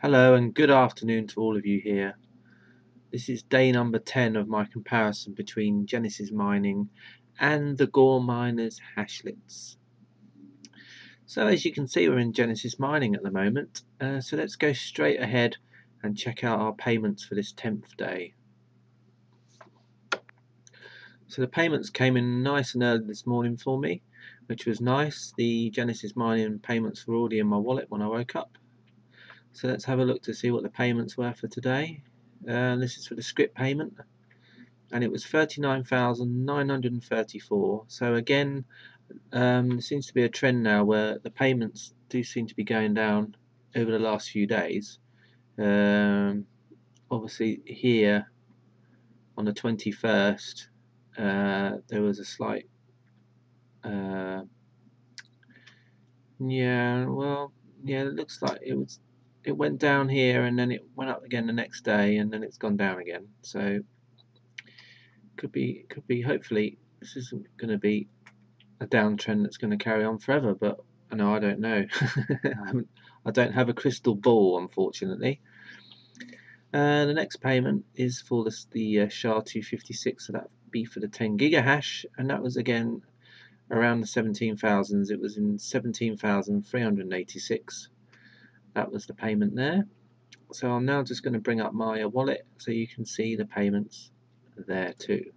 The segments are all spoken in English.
Hello and good afternoon to all of you here. This is day number 10 of my comparison between Genesis Mining and the GAW Miners Hashlets. So as you can see, we're in Genesis Mining at the moment, so let's go straight ahead and check out our payments for this 10th day. So the payments came in nice and early this morning for me, which was nice. The Genesis Mining payments were already in my wallet when I woke up. So let's have a look to see what the payments were for today. This is for the script payment, and it was 39,934. So again, there seems to be a trend now where the payments do seem to be going down over the last few days. Obviously here on the 21st there was a slight it looks like it went down here and then it went up again the next day and then it's gone down again. So could be hopefully this isn't going to be a downtrend that's going to carry on forever, but I don't know. I don't have a crystal ball, unfortunately. The next payment is for the SHA-256, so that would be for the 10 gigahash, and that was again around the 17,000s. It was in 17,386. That was the payment there. So I'm now just going to bring up my wallet so you can see the payments there too.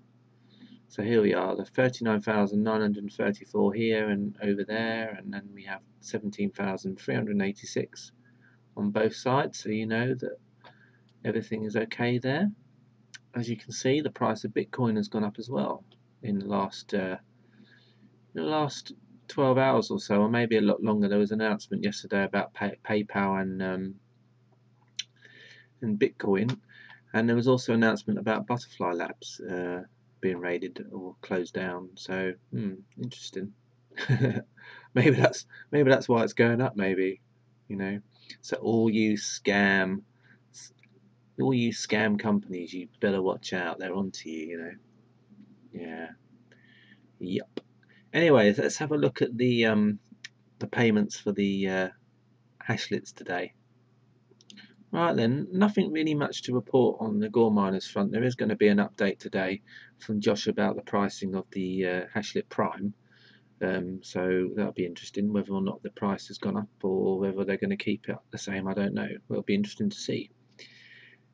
So here we are, the 39,934 here and over there, and then we have 17,386 on both sides, so you know that everything is okay there. As you can see, the price of Bitcoin has gone up as well in the last 12 hours or so, or maybe a lot longer. There was an announcement yesterday about PayPal and Bitcoin, and there was also an announcement about Butterfly Labs being raided or closed down. So interesting. maybe that's why it's going up. Maybe, So all you scam companies, you better watch out. They're onto you. Yeah. Yep. Anyways, let's have a look at the payments for the hashlets today. Right then, nothing really much to report on the GAW miners front. There is going to be an update today from Josh about the pricing of the Hashlet Prime. So that'll be interesting, whether or not the price has gone up or whether they're going to keep it the same. I don't know. It'll be interesting to see.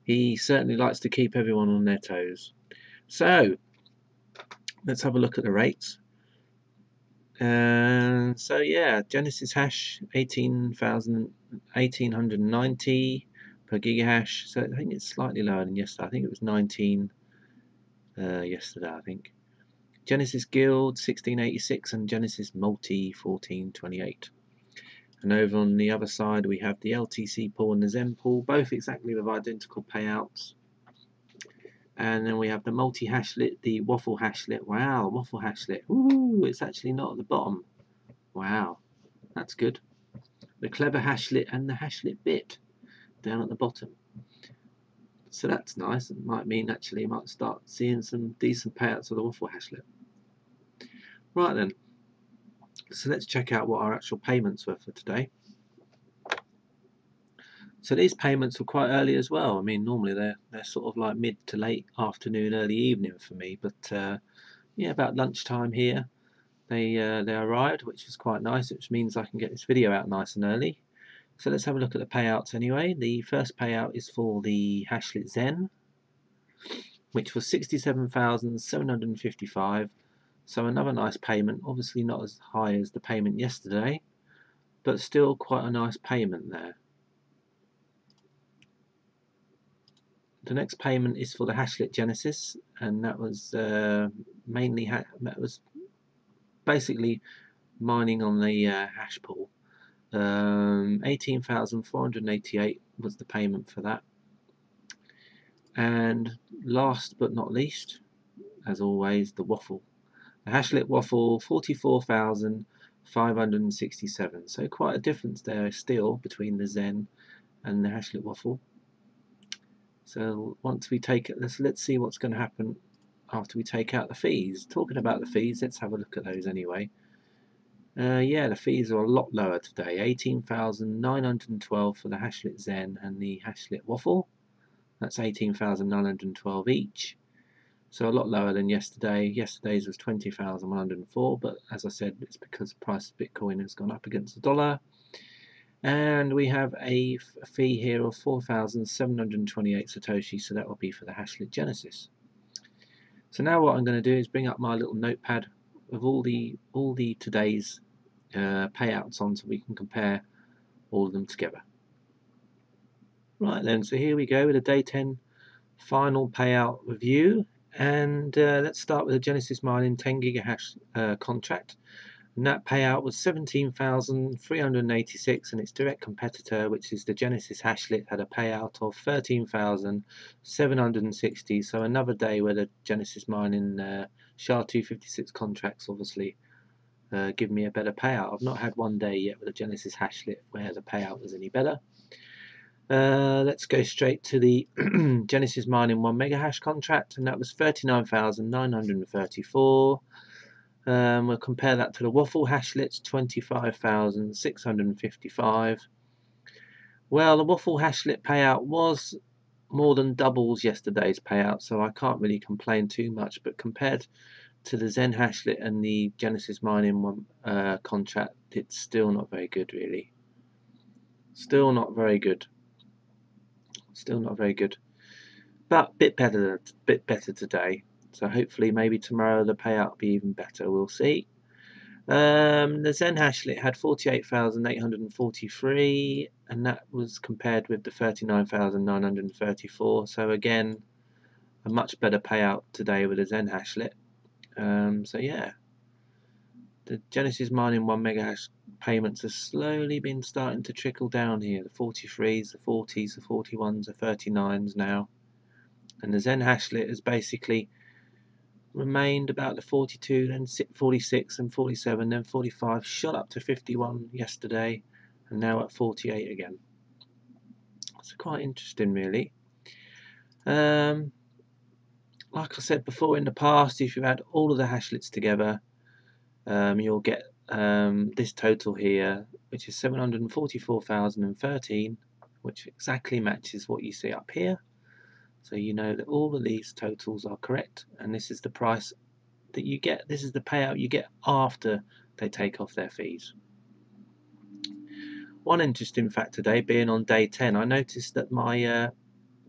He certainly likes to keep everyone on their toes. So let's have a look at the rates. So yeah, Genesis hash 1890 per gigahash. So I think it's slightly lower than yesterday. I think it was 19 yesterday, I think. Genesis Guild 1686 and Genesis Multi 1428. And over on the other side we have the LTC pool and the Zen pool, both exactly with identical payouts. And then we have the multi hashlet, the Waffle Hashlet. Wow, Waffle Hashlet. Ooh, it's actually not at the bottom. Wow, that's good. The Clever Hashlet and the Hashlet Bit down at the bottom. So that's nice. It might mean actually you might start seeing some decent payouts of the Waffle Hashlet. Right then, so let's check out what our actual payments were for today. So these payments were quite early as well. I mean, normally they're sort of like mid to late afternoon, early evening for me, but yeah, about lunchtime here they arrived, which is quite nice, which means I can get this video out nice and early. So let's have a look at the payouts anyway. The first payout is for the Hashlet Zen, which was 67,755. So another nice payment, obviously not as high as the payment yesterday, but still quite a nice payment there. The next payment is for the Hashlet Genesis, and that was basically mining on the hash pool. 18,488 was the payment for that. And last but not least, as always, the Waffle. The Hashlet Waffle, 44,567. So quite a difference there still between the Zen and the Hashlet Waffle. So once we take it, let's see what's going to happen after we take out the fees. Talking about the fees, let's have a look at those anyway. Yeah, the fees are a lot lower today. 18,912 for the Hashlet Zen and the Hashlet Waffle. That's 18,912 each. So a lot lower than yesterday. Yesterday's was 20,104, but as I said, it's because the price of Bitcoin has gone up against the dollar. And we have a fee here of 4,728 Satoshi, so that will be for the Hashlet Genesis. So now what I'm going to do is bring up my little notepad with all the today's payouts on, so we can compare all of them together. Right then, so here we go with a day 10 final payout review, and let's start with the Genesis Mining 10 gigahash contract. And that payout was 17,386, and its direct competitor, which is the Genesis Hashlet, had a payout of 13,760. So another day where the Genesis Mining SHA-256 contracts obviously give me a better payout. I've not had one day yet with the Genesis Hashlet where the payout was any better. Let's go straight to the Genesis Mining 1 megahash contract, and that was 39,934. We'll compare that to the Waffle Hashlets, 25,655. Well, the Waffle Hashlet payout was more than doubles yesterday's payout, so I can't really complain too much. But compared to the Zen Hashlet and the Genesis Mining 1 contract, it's still not very good, really. Still not very good. Still not very good. But bit better today. So hopefully maybe tomorrow the payout will be even better. We'll see. The Zen Hashlet had 48,843, and that was compared with the 39,934. So again, a much better payout today with the Zen Hashlet. So yeah, the Genesis Mining 1 megahash payments have slowly been starting to trickle down here. The 43s, the 40s, the 41s, the 39s now, and the Zen Hashlet has basically remained about the 42, then 46 and 47, then 45, shot up to 51 yesterday, and now at 48 again. It's quite interesting, really. Like I said before in the past, if you add all of the hashlets together, you'll get this total here, which is 744,013, which exactly matches what you see up here. So you know that all of these totals are correct, and this is the price that you get. This is the payout you get after they take off their fees. One interesting fact today, being on day 10, I noticed that my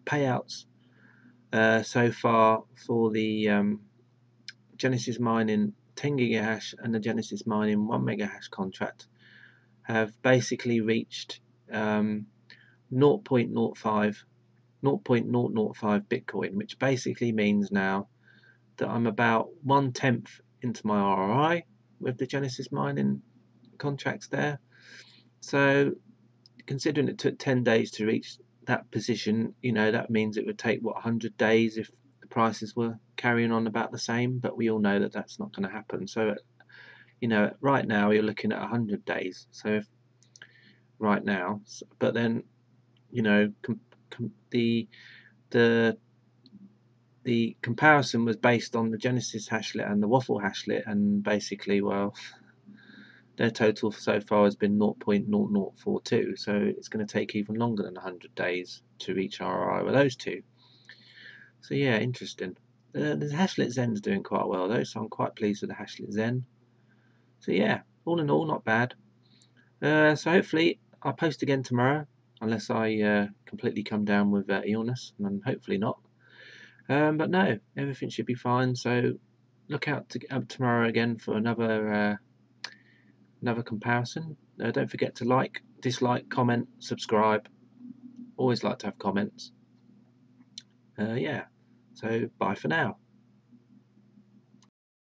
payouts so far for the Genesis Mining 10 gigahash and the Genesis Mining 1 megahash contract have basically reached 0.05 Bitcoin, which basically means now that I'm about 1/10 into my ROI with the Genesis Mining contracts there. So considering it took 10 days to reach that position, you know, that means it would take, what, 100 days if the prices were carrying on about the same, but we all know that that's not going to happen. So, you know, right now you're looking at 100 days. So if right now, but then, you know, the comparison was based on the Genesis Hashlet and the Waffle Hashlet, and basically, well, their total so far has been 0.0042, so it's going to take even longer than 100 days to reach ROI with those two. So yeah, interesting. The Hashlet Zen's doing quite well though, so I'm quite pleased with the Hashlet Zen. So yeah, all in all, not bad. So hopefully I'll post again tomorrow, unless I completely come down with illness, and hopefully not. But no, everything should be fine. So look out tomorrow again for another comparison. Don't forget to like, dislike, comment, subscribe. Always like to have comments. Yeah, so bye for now.